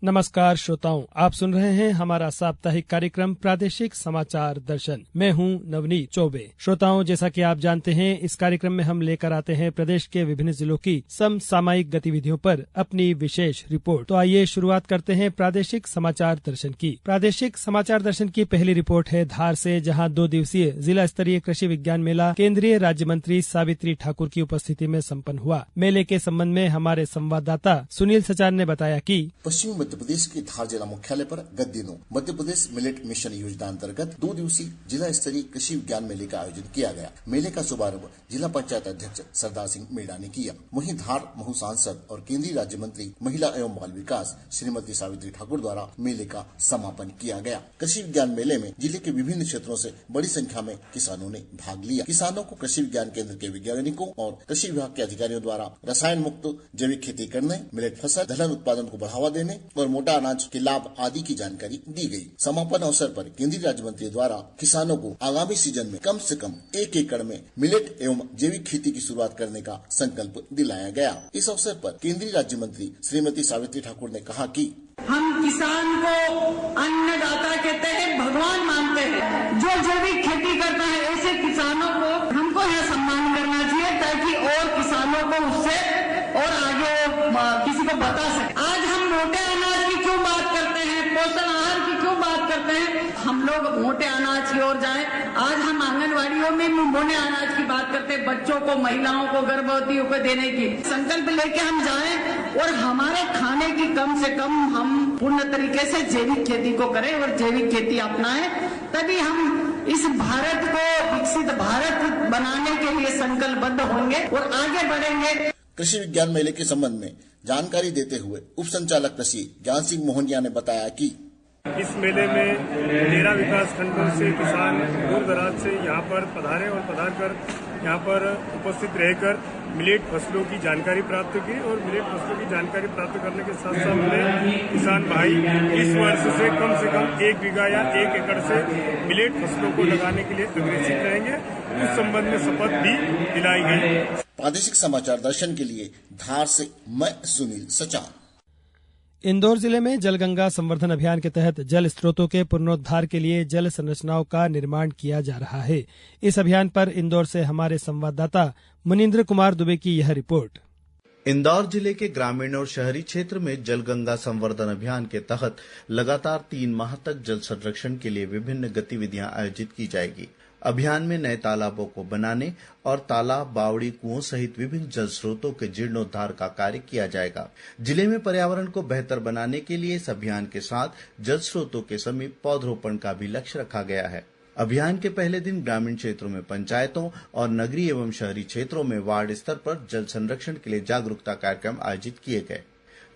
नमस्कार श्रोताओं, आप सुन रहे हैं हमारा साप्ताहिक कार्यक्रम प्रादेशिक समाचार दर्शन। मैं हूं नवनीत चौबे। श्रोताओं, जैसा कि आप जानते हैं, इस कार्यक्रम में हम लेकर आते हैं प्रदेश के विभिन्न जिलों की समसामयिक गतिविधियों पर अपनी विशेष रिपोर्ट। तो आइए शुरुआत करते हैं प्रादेशिक समाचार दर्शन की। प्रादेशिक समाचार दर्शन की पहली रिपोर्ट है धार से, जहां 2 दिवसीय जिला स्तरीय कृषि विज्ञान मेला केंद्रीय राज्य मंत्री सावित्री ठाकुर की उपस्थिति में सम्पन्न हुआ। मेले के संबंध में हमारे संवाददाता सुनील सचार ने बताया कि पश्चिमी मध्य प्रदेश के धार जिला मुख्यालय पर गत दिनों मध्य प्रदेश मिलेट मिशन योजना अंतर्गत 2 दिवसीय जिला स्तरीय कृषि विज्ञान मेले का आयोजन किया गया। मेले का शुभारंभ जिला पंचायत अध्यक्ष सरदार सिंह मीणा ने किया। वहीं धार महू सांसद और केंद्रीय राज्य मंत्री महिला एवं बाल विकास श्रीमती सावित्री ठाकुर द्वारा मेले का समापन किया गया। कृषि विज्ञान मेले में जिले के विभिन्न क्षेत्रों से बड़ी संख्या में किसानों ने भाग लिया। किसानों को कृषि विज्ञान केंद्र के वैज्ञानिकों और कृषि विभाग के अधिकारियों द्वारा रसायन मुक्त जैविक खेती करने, मिलेट फसल, दलहन उत्पादन को बढ़ावा देने और मोटा अनाज के लाभ आदि की जानकारी दी गई। समापन अवसर पर केंद्रीय राज्य मंत्री द्वारा किसानों को आगामी सीजन में कम से कम 1 एकड़ में मिलेट एवं जैविक खेती की शुरुआत करने का संकल्प दिलाया गया। इस अवसर पर केंद्रीय राज्य मंत्री श्रीमती सावित्री ठाकुर ने कहा कि हम किसान को अन्नदाता कहते हैं, भगवान मानते हैं। जो जैविक खेती करता है ऐसे किसानों को हमको यह सम्मान करना चाहिए, ताकि और किसानों को उससे और आगे किसी को बता सके। आज हम मोटे अनाज की क्यों बात करते हैं, पोषण आहार की क्यों बात करते हैं, हम लोग मोटे अनाज की ओर जाएं। आज हम आंगनवाड़ियों में मोटे अनाज की बात करते हैं, बच्चों को, महिलाओं को, गर्भवतियों को देने की संकल्प लेके हम जाएं और हमारे खाने की कम से कम हम पूर्ण तरीके से जैविक खेती को करें और जैविक खेती अपनाएं। तभी हम इस भारत को विकसित भारत बनाने के लिए संकल्पबद्ध होंगे और आगे बढ़ेंगे। कृषि विज्ञान मेले के संबंध में जानकारी देते हुए उप संचालक कृषि ज्ञान सिंह मोहनिया ने बताया कि इस मेले में 13 विकास खंडों से किसान दूर दराज से यहाँ पर पधारे और पधार कर यहाँ पर उपस्थित रहकर मिलेट फसलों की जानकारी प्राप्त की और मिलेट फसलों की जानकारी प्राप्त करने के साथ साथ में किसान भाई इस वर्ष से कम 1 बीघा या 1 एकड़ से मिलेट फसलों को लगाने के लिए अग्रेसित रहेंगे। उस संबंध में शपथ भी दिलाई गई। प्रादेशिक समाचार दर्शन के लिए धार से मैं सुनील सचार। इंदौर जिले में जलगंगा संवर्धन अभियान के तहत जल स्रोतों के पुनरुद्धार के लिए जल संरचनाओं का निर्माण किया जा रहा है। इस अभियान पर इंदौर से हमारे संवाददाता मुनीन्द्र कुमार दुबे की यह रिपोर्ट। इंदौर जिले के ग्रामीण और शहरी क्षेत्र में जलगंगा संवर्धन अभियान के तहत लगातार 3 माह तक जल संरक्षण के लिए विभिन्न गतिविधियां आयोजित की जाएगी। अभियान में नए तालाबों को बनाने और तालाब, बावड़ी, कुओं सहित विभिन्न जल स्रोतों के जीर्णोद्धार का कार्य किया जाएगा। जिले में पर्यावरण को बेहतर बनाने के लिए इस अभियान के साथ जल स्रोतों के समीप पौधरोपण का भी लक्ष्य रखा गया है। अभियान के पहले दिन ग्रामीण क्षेत्रों में पंचायतों और नगरीय एवं शहरी क्षेत्रों में वार्ड स्तर पर जल संरक्षण के लिए जागरूकता कार्यक्रम आयोजित किए गए।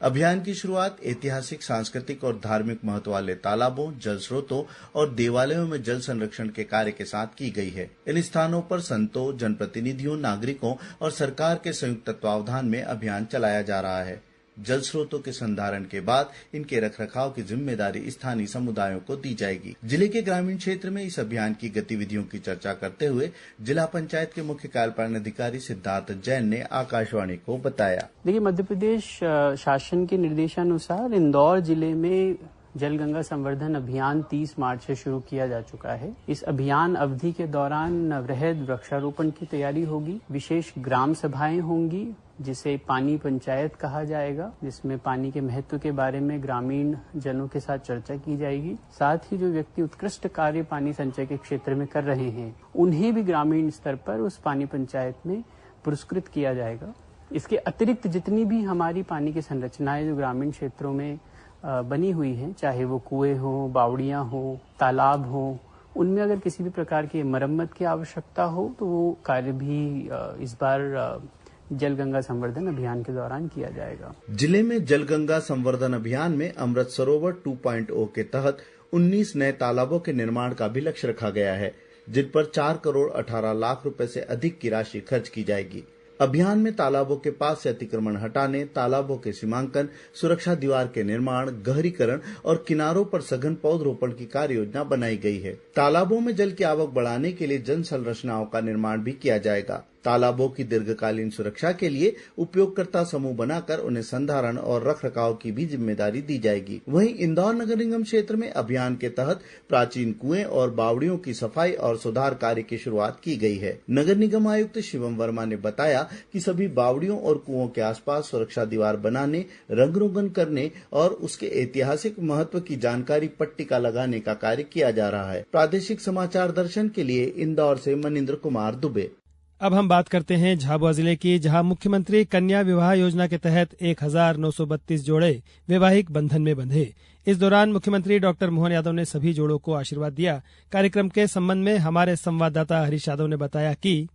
अभियान की शुरुआत ऐतिहासिक, सांस्कृतिक और धार्मिक महत्व वाले तालाबों, जल स्रोतों और देवालयों में जल संरक्षण के कार्य के साथ की गई है। इन स्थानों पर संतों, जनप्रतिनिधियों, नागरिकों और सरकार के संयुक्त तत्वावधान में अभियान चलाया जा रहा है। जल स्रोतों के संधारण के बाद इनके रखरखाव की जिम्मेदारी स्थानीय समुदायों को दी जाएगी। जिले के ग्रामीण क्षेत्र में इस अभियान की गतिविधियों की चर्चा करते हुए जिला पंचायत के मुख्य कार्यपालन अधिकारी सिद्धार्थ जैन ने आकाशवाणी को बताया। देखिए, मध्य प्रदेश शासन के निर्देशानुसार इंदौर जिले में जलगंगा संवर्धन अभियान 30 मार्च से शुरू किया जा चुका है। इस अभियान अवधि के दौरान वृहद वृक्षारोपण की तैयारी होगी, विशेष ग्राम सभाएं होंगी जिसे पानी पंचायत कहा जाएगा, जिसमें पानी के महत्व के बारे में ग्रामीण जनों के साथ चर्चा की जाएगी। साथ ही जो व्यक्ति उत्कृष्ट कार्य पानी संचय के क्षेत्र में कर रहे हैं उन्हें भी ग्रामीण स्तर पर उस पानी पंचायत में पुरस्कृत किया जाएगा। इसके अतिरिक्त जितनी भी हमारी पानी की संरचनाएं जो ग्रामीण क्षेत्रों में बनी हुई हैं, चाहे वो कुएं हो, बावड़ियां हो, तालाब हो, उनमें अगर किसी भी प्रकार की मरम्मत की आवश्यकता हो तो वो कार्य भी इस बार जलगंगा संवर्धन अभियान के दौरान किया जाएगा। जिले में जलगंगा संवर्धन अभियान में अमृत सरोवर 2.0 के तहत 19 नए तालाबों के निर्माण का भी लक्ष्य रखा गया है, जिन पर 4 करोड़ 18 लाख रुपए से अधिक की राशि खर्च की जाएगी। अभियान में तालाबों के पास से अतिक्रमण हटाने, तालाबों के सीमांकन, सुरक्षा दीवार के निर्माण, गहरीकरण और किनारों पर सघन पौधरोपण की कार्य योजना बनाई गई है। तालाबों में जल की आवक बढ़ाने के लिए जन संरचनाओं का निर्माण भी किया जाएगा। तालाबों की दीर्घकालीन सुरक्षा के लिए उपयोगकर्ता समूह बनाकर उन्हें संधारण और रखरखाव की भी जिम्मेदारी दी जाएगी। वहीं इंदौर नगर निगम क्षेत्र में अभियान के तहत प्राचीन कुएं और बावड़ियों की सफाई और सुधार कार्य की शुरुआत की गई है। नगर निगम आयुक्त शिवम वर्मा ने बताया कि सभी बावड़ियों और कुओं के आसपास सुरक्षा दीवार बनाने, रंग रोगन करने और उसके ऐतिहासिक महत्व की जानकारी पट्टिका लगाने का कार्य किया जा रहा है। प्रादेशिक समाचार दर्शन के लिए इंदौर से मनिंद्र कुमार दुबे। अब हम बात करते हैं झाबुआ जिले की, जहां मुख्यमंत्री कन्या विवाह योजना के तहत 1932 जोड़े वैवाहिक बंधन में बंधे। इस दौरान मुख्यमंत्री डॉक्टर मोहन यादव ने सभी जोड़ों को आशीर्वाद दिया। कार्यक्रम के संबंध में हमारे संवाददाता हरीश यादव ने बताया कि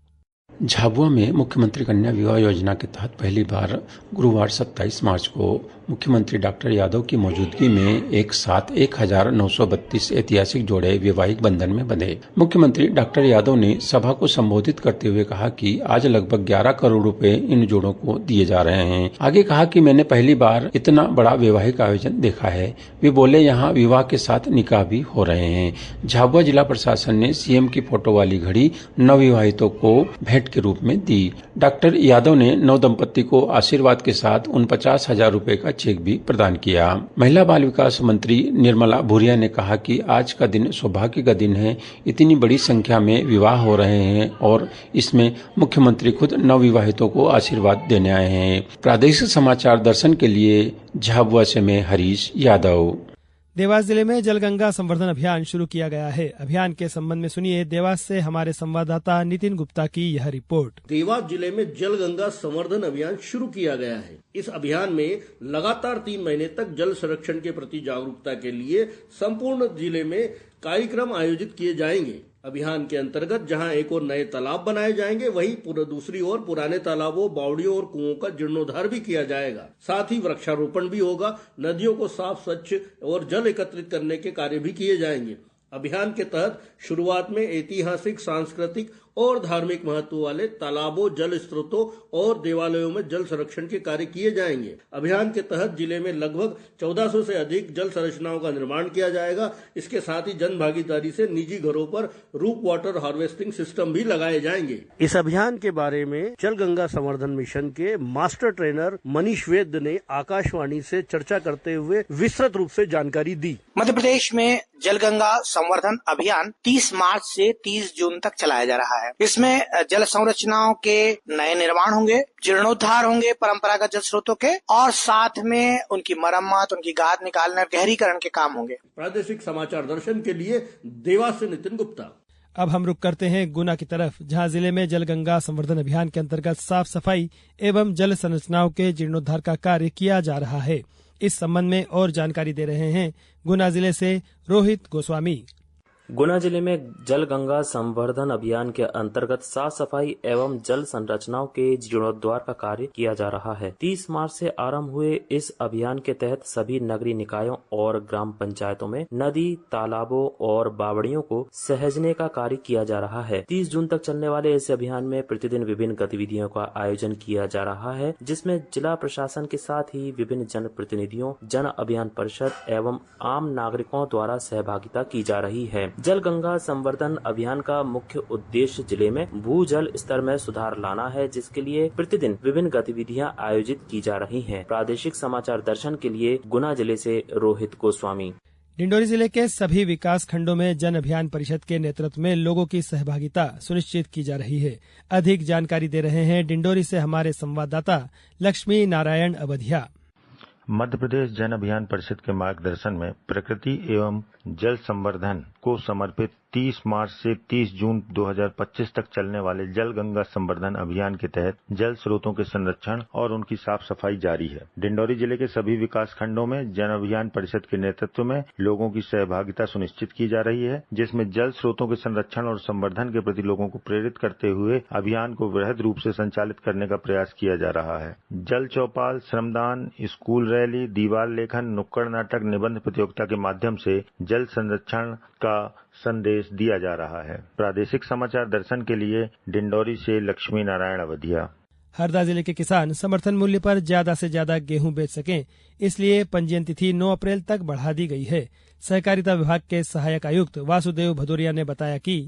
झाबुआ में मुख्यमंत्री कन्या विवाह योजना के तहत पहली बार गुरुवार 27 मार्च को मुख्यमंत्री डॉक्टर यादव की मौजूदगी में एक साथ 1932 ऐतिहासिक जोड़े वैवाहिक बंधन में बंधे। मुख्यमंत्री डॉक्टर यादव ने सभा को संबोधित करते हुए कहा कि आज लगभग 11 करोड़ रुपए इन जोड़ों को दिए जा रहे हैं। आगे कहा कि मैंने पहली बार इतना बड़ा वैवाहिक आयोजन देखा है। वे बोले यहाँ विवाह के साथ निकाह भी हो रहे हैं। झाबुआ जिला प्रशासन ने सीएम की फोटो वाली घड़ी नवविवाहितों को भेंट के रूप में दी। डॉक्टर यादव ने नव दंपति को आशीर्वाद के साथ 49,000 रुपए का चेक भी प्रदान किया। महिला बाल विकास मंत्री निर्मला भूरिया ने कहा कि आज का दिन सौभाग्य का दिन है। इतनी बड़ी संख्या में विवाह हो रहे हैं और इसमें मुख्यमंत्री खुद नवविवाहितों को आशीर्वाद देने आए हैं। प्रादेशिक समाचार दर्शन के लिए झाबुआ से मैं हरीश यादव। देवास जिले में जलगंगा संवर्धन अभियान शुरू किया गया है। अभियान के संबंध में सुनिए देवास से हमारे संवाददाता नितिन गुप्ता की यह रिपोर्ट। देवास जिले में जलगंगा संवर्धन अभियान शुरू किया गया है। इस अभियान में लगातार 3 महीने तक जल संरक्षण के प्रति जागरूकता के लिए संपूर्ण जिले में कार्यक्रम आयोजित किए जाएंगे। अभियान के अंतर्गत जहां एक और नए तालाब बनाए जाएंगे, वहीं दूसरी ओर पुराने तालाबों, बावड़ियों और कुओं का जीर्णोद्धार भी किया जाएगा। साथ ही वृक्षारोपण भी होगा। नदियों को साफ, स्वच्छ और जल एकत्रित करने के कार्य भी किए जाएंगे। अभियान के तहत शुरुआत में ऐतिहासिक, सांस्कृतिक और धार्मिक महत्व वाले तालाबों, जल स्रोतों और देवालयों में जल संरक्षण के कार्य किए जाएंगे। अभियान के तहत जिले में लगभग 1400 से अधिक जल संरचनाओं का निर्माण किया जाएगा। इसके साथ ही जन भागीदारी से निजी घरों पर रूफ वाटर हार्वेस्टिंग सिस्टम भी लगाए जाएंगे। इस अभियान के बारे में जल गंगा संवर्धन मिशन के मास्टर ट्रेनर मनीष वैद्य ने आकाशवाणी से चर्चा करते हुए विस्तृत रूप से जानकारी दी। मध्य प्रदेश में जल गंगा संवर्धन अभियान 30 मार्च से 30 जून तक चलाया जा रहा है। इसमें जल संरचनाओं के नए निर्माण होंगे, जीर्णोद्धार होंगे परंपरागत जल स्रोतों के, और साथ में उनकी मरम्मत, उनकी गाद निकालने और गहरीकरण के काम होंगे। प्रादेशिक समाचार दर्शन के लिए देवास से नितिन गुप्ता। अब हम रुक करते हैं गुना की तरफ, जहां जिले में जल गंगा संवर्धन अभियान के अंतर्गत साफ सफाई एवं जल संरचनाओं के जीर्णोद्धार का कार्य किया जा रहा है। इस संबंध में और जानकारी दे रहे हैं गुना जिले से रोहित गोस्वामी। गुना जिले में जल गंगा संवर्धन अभियान के अंतर्गत साफ सफाई एवं जल संरचनाओं के जीर्णोद्धार का कार्य किया जा रहा है। 30 मार्च से आरंभ हुए इस अभियान के तहत सभी नगरीय निकायों और ग्राम पंचायतों में नदी, तालाबों और बावड़ियों को सहेजने का कार्य किया जा रहा है। 30 जून तक चलने वाले इस अभियान में प्रतिदिन विभिन्न गतिविधियों का आयोजन किया जा रहा है, जिसमें जिला प्रशासन के साथ ही विभिन्न जन प्रतिनिधियों, जन अभियान परिषद एवं आम नागरिकों द्वारा सहभागिता की जा रही है। जल गंगा संवर्धन अभियान का मुख्य उद्देश्य जिले में भूजल स्तर में सुधार लाना है, जिसके लिए प्रतिदिन विभिन्न गतिविधियां आयोजित की जा रही हैं। प्रादेशिक समाचार दर्शन के लिए गुना जिले से रोहित गोस्वामी। डिंडोरी जिले के सभी विकास खंडों में जन अभियान परिषद के नेतृत्व में लोगों की सहभागिता सुनिश्चित की जा रही है। अधिक जानकारी दे रहे हैं डिंडोरी से हमारे संवाददाता लक्ष्मी नारायण अवधिया। मध्य प्रदेश जन अभियान परिषद के मार्गदर्शन में प्रकृति एवं जल संवर्धन को समर्पित 30 मार्च से 30 जून 2025 तक चलने वाले जल गंगा संवर्धन अभियान के तहत जल स्रोतों के संरक्षण और उनकी साफ सफाई जारी है। डिंडोरी जिले के सभी विकास खंडों में जन अभियान परिषद के नेतृत्व में लोगों की सहभागिता सुनिश्चित की जा रही है, जिसमें जल स्रोतों के संरक्षण और संवर्धन के प्रति लोगों को प्रेरित करते हुए अभियान को वृहद रूप से संचालित करने का प्रयास किया जा रहा है। जल चौपाल, श्रमदान, स्कूल रैली, दीवार लेखन, नुक्कड़ नाटक, निबंध प्रतियोगिता के माध्यम से जल संरक्षण का संदेश दिया जा रहा है। प्रादेशिक समाचार दर्शन के लिए डिंडोरी से लक्ष्मी नारायण अवधिया। हरदा जिले के किसान समर्थन मूल्य पर ज्यादा से ज्यादा गेहूं बेच सकें, इसलिए पंजीयन तिथि 9 अप्रैल तक बढ़ा दी गई है। सहकारिता विभाग के सहायक आयुक्त वासुदेव भदौरिया ने बताया कि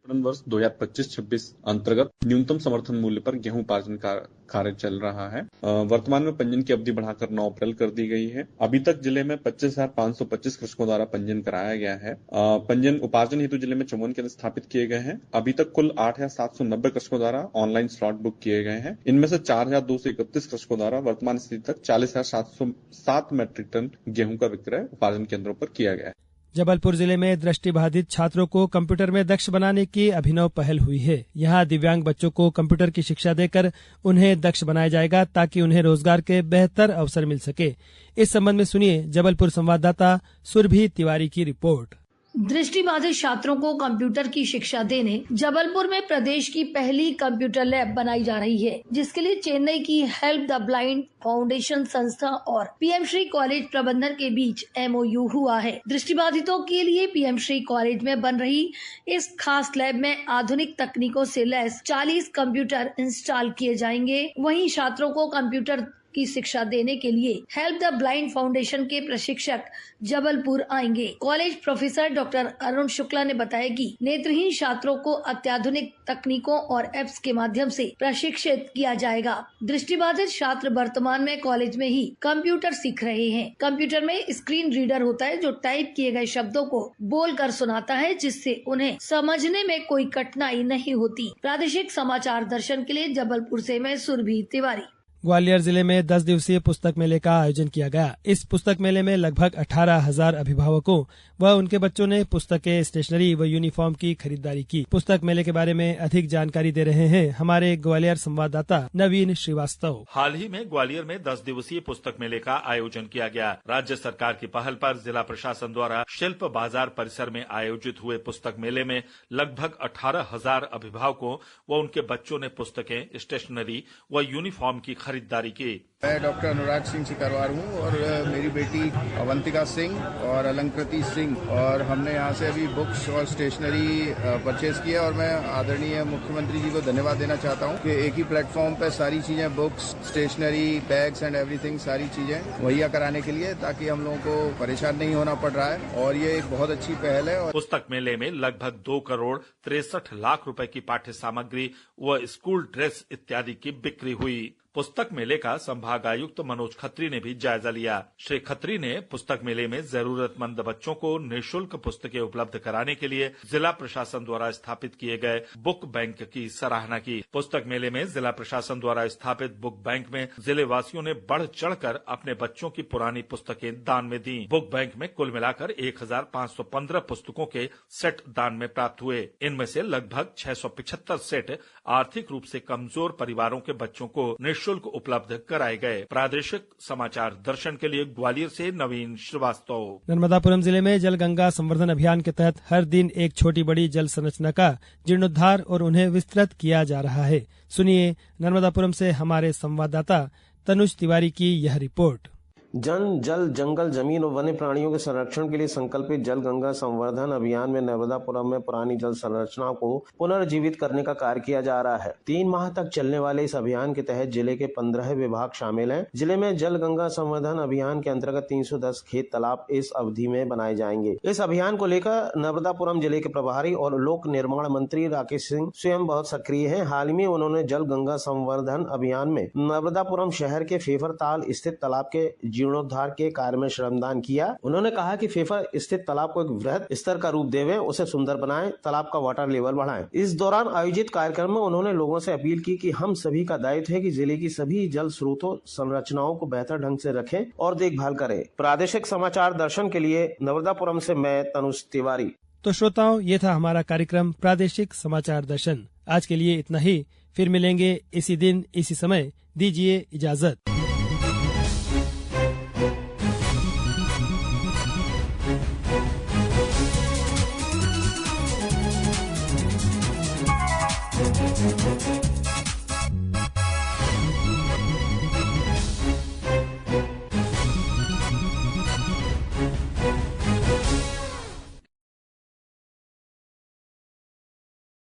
वर्ष 2025-26 अंतर्गत न्यूनतम समर्थन मूल्य पर गेहूं उपार्जन का कार्य चल रहा है। वर्तमान में पंजीयन की अवधि बढ़ाकर 9 अप्रैल कर दी गई है। अभी तक जिले में 25,525 कृषकों द्वारा पंजीयन कराया गया है। पंजीयन उपार्जन हेतु जिले में 54 केंद्र स्थापित किए गए हैं। अभी तक कुल 8,790 कृषकों द्वारा ऑनलाइन स्लॉट बुक किए गए हैं। इनमें से 4,231 कृषकों द्वारा वर्तमान स्थिति तक 40,707 मैट्रिक टन गेहूं का विक्रय उपार्जन केंद्रों पर किया गया है। जबलपुर जिले में दृष्टिबाधित छात्रों को कंप्यूटर में दक्ष बनाने की अभिनव पहल हुई है। यहाँ दिव्यांग बच्चों को कंप्यूटर की शिक्षा देकर उन्हें दक्ष बनाया जाएगा ताकि उन्हें रोजगार के बेहतर अवसर मिल सके। इस संबंध में सुनिए जबलपुर संवाददाता सुरभि तिवारी की रिपोर्ट। दृष्टिबाधित छात्रों को कंप्यूटर की शिक्षा देने जबलपुर में प्रदेश की पहली कंप्यूटर लैब बनाई जा रही है, जिसके लिए चेन्नई की हेल्प द ब्लाइंड फाउंडेशन संस्था और पीएम श्री कॉलेज प्रबंधन के बीच MOU हुआ है। दृष्टिबाधितों के लिए पीएम श्री कॉलेज में बन रही इस खास लैब में आधुनिक तकनीकों से लैस 40 कंप्यूटर इंस्टॉल किए जाएंगे। वहीं छात्रों को कंप्यूटर की शिक्षा देने के लिए हेल्प द ब्लाइंड फाउंडेशन के प्रशिक्षक जबलपुर आएंगे। College professor doctor Arun Shukla ने बताया कि नेत्रहीन छात्रों को अत्याधुनिक तकनीकों और एप्स के माध्यम से प्रशिक्षित किया जाएगा। दृष्टिबाधित छात्र वर्तमान में कॉलेज में ही कंप्यूटर सीख रहे हैं। कंप्यूटर में स्क्रीन रीडर होता है जो टाइप किए गए शब्दों को बोलकर सुनाता है, जिससे उन्हें समझने में कोई कठिनाई नहीं होती। प्रादेशिक समाचार दर्शन के लिए जबलपुर से मैं सुरभि तिवारी। ग्वालियर जिले में 10 दिवसीय पुस्तक मेले का आयोजन किया गया। इस पुस्तक मेले में लगभग 18,000 अभिभावकों व उनके बच्चों ने पुस्तकें, स्टेशनरी व यूनिफॉर्म की खरीदारी की। पुस्तक मेले के बारे में अधिक जानकारी दे रहे हैं हमारे ग्वालियर संवाददाता नवीन श्रीवास्तव। हाल ही में ग्वालियर में 10 दिवसीय पुस्तक मेले का आयोजन किया गया। राज्य सरकार की पहल पर जिला प्रशासन द्वारा शिल्प बाजार परिसर में आयोजित हुए पुस्तक मेले में लगभग 18,000 अभिभावकों व उनके बच्चों ने पुस्तकें, स्टेशनरी व यूनिफॉर्म की खरीदारी की। मैं डॉक्टर अनुराग सिंह सिकरवार हूँ और मेरी बेटी अवंतिका सिंह और अलंकृति सिंह, और हमने यहाँ से अभी बुक्स और स्टेशनरी परचेज किया। और मैं आदरणीय मुख्यमंत्री जी को धन्यवाद देना चाहता हूँ कि एक ही प्लेटफॉर्म पर सारी चीजें, books, stationery, bags and everything, सारी चीजें मुहैया कराने के लिए, ताकि हम लोगों को परेशान नहीं होना पड़ रहा है। और ये एक बहुत अच्छी पहल है। पुस्तक मेले में लगभग 2 करोड़ 63 लाख रुपए की पाठ्य सामग्री व स्कूल ड्रेस इत्यादि की बिक्री हुई। पुस्तक मेले का संभाग आयुक्त मनोज खत्री ने भी जायजा लिया। श्री खत्री ने पुस्तक मेले में जरूरतमंद बच्चों को निःशुल्क पुस्तकें उपलब्ध कराने के लिए जिला प्रशासन द्वारा स्थापित किए गए बुक बैंक की सराहना की। पुस्तक मेले में जिला प्रशासन द्वारा स्थापित बुक बैंक में जिले वासियों ने बढ़ चढ़कर अपने बच्चों की पुरानी पुस्तकें दान में दी। बुक बैंक में कुल मिलाकर 1,515 पुस्तकों के सेट दान में प्राप्त हुए। इनमें से लगभग 675 सेट आर्थिक रूप से कमजोर परिवारों के बच्चों को निःशुल्क उपलब्ध कराए गए। प्रादेशिक समाचार दर्शन के लिए ग्वालियर से नवीन श्रीवास्तव। नर्मदापुरम जिले में जल गंगा संवर्धन अभियान के तहत हर दिन एक छोटी बड़ी जल संरचना का जीर्णोद्धार और उन्हें विस्तृत किया जा रहा है। सुनिए नर्मदापुरम से हमारे संवाददाता तनुज तिवारी की यह रिपोर्ट। जन, जल, जंगल, जमीन और वन्य प्राणियों के संरक्षण के लिए संकल्पित जल गंगा संवर्धन अभियान में नर्मदापुरम में पुरानी जल संरचनाओं को पुनर्जीवित करने का कार्य किया जा रहा है। 3 माह तक चलने वाले इस अभियान के तहत जिले के 15 विभाग शामिल हैं। जिले में जल गंगा संवर्धन अभियान के अंतर्गत 310 खेत तालाब इस अवधि में बनाए जाएंगे। इस अभियान को लेकर नर्मदापुरम जिले के प्रभारी और लोक निर्माण मंत्री राकेश सिंह स्वयं बहुत सक्रिय है। हाल ही में उन्होंने जल गंगा संवर्धन अभियान में नर्मदापुरम शहर के फेफरताल स्थित तालाब के जीर्णोद्धार के कार्य में श्रमदान किया। उन्होंने कहा कि फेफर स्थित तालाब को एक वृहद स्तर का रूप देवें, उसे सुंदर बनाएं, तालाब का वाटर लेवल बढ़ाएं। इस दौरान आयोजित कार्यक्रम में उन्होंने लोगों से अपील की कि हम सभी का दायित्व है कि जिले की सभी जल स्रोतों संरचनाओं को बेहतर ढंग से रखें और देखभाल करें। प्रादेशिक समाचार दर्शन के लिए नर्मदापुरम से मैं तनुज तिवारी। तो श्रोताओं, ये था हमारा कार्यक्रम प्रादेशिक समाचार दर्शन। आज के लिए इतना ही, फिर मिलेंगे इसी दिन इसी समय। दीजिए इजाजत।